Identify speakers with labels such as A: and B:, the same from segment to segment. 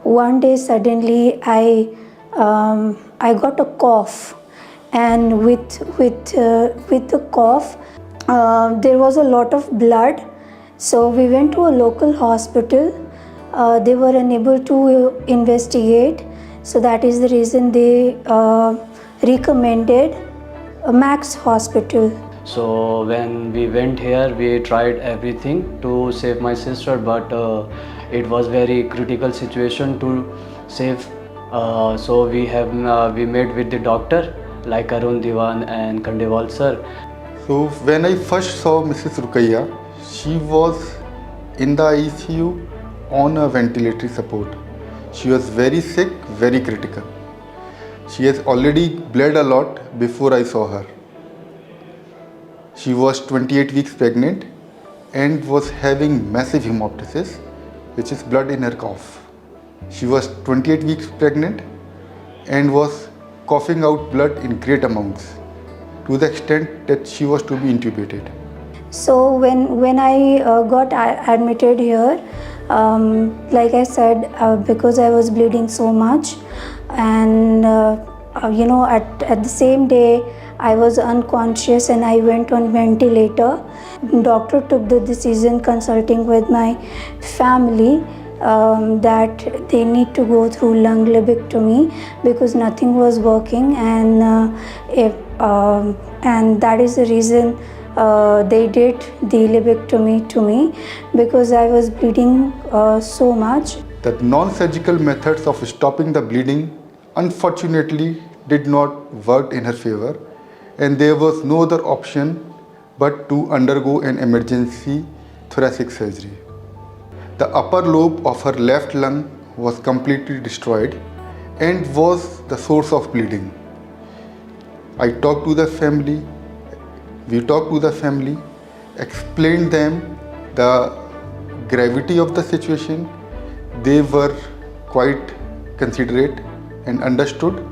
A: one day suddenly I got a cough, and with the cough there was a lot of blood. So we went to a local hospital. They were unable to investigate, so that is the reason they recommended a Max hospital.
B: So when we went here, we tried everything to save my sister, but it was very critical situation to save. So we met with the doctor like Arun Diwan and Khandelwal sir.
C: So when I first saw Mrs. Ruqaiya, she was in the ICU on a ventilatory support. She was very sick, very critical. She has already bled a lot before I saw her. She was 28 weeks pregnant and was having massive hemoptysis, which is blood in her cough. She was 28 weeks pregnant and was coughing out blood in great amounts, to the extent that she was to be intubated.
A: So when I got admitted here, like I said, because I was bleeding so much, and at the same day I was unconscious and I went on ventilator. Doctor took the decision, consulting with my family, that they need to go through lung lobectomy because nothing was working, and that is the reason they did the lobectomy to me, because I was bleeding so much.
C: The non-surgical methods of stopping the bleeding unfortunately did not work in her favor, and there was no other option but to undergo an emergency thoracic surgery. The upper lobe of her left lung was completely destroyed and was the source of bleeding. We talked to the family, explained them the gravity of the situation. They were quite considerate and understood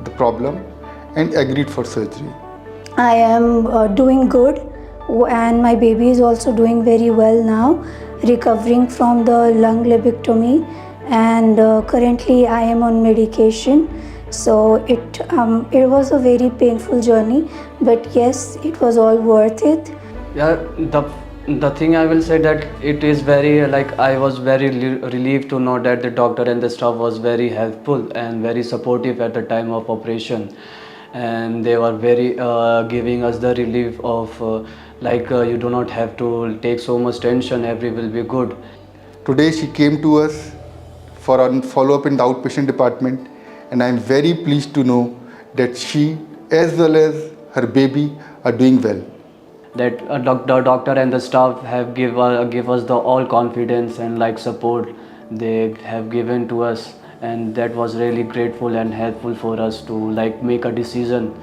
C: the problem and agreed for surgery.
A: I am doing good, and my baby is also doing very well now, recovering from the lung lobectomy, and currently I am on medication. So it was a very painful journey, but yes, it was all worth it.
B: Yeah, the thing I will say that it is very I was very relieved to know that the doctor and the staff was very helpful and very supportive at the time of operation, and they were very giving us the relief of you do not have to take so much tension, every will be good.
C: Today she came to us for a follow-up in the outpatient department, and I am very pleased to know that she as well as her baby are doing well.
B: That the doctor and the staff have give us the all confidence and support they have given to us, and that was really grateful and helpful for us to make a decision.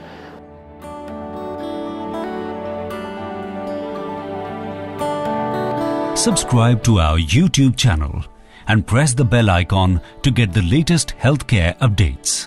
D: Subscribe to our YouTube channel and press the bell icon to get the latest healthcare updates.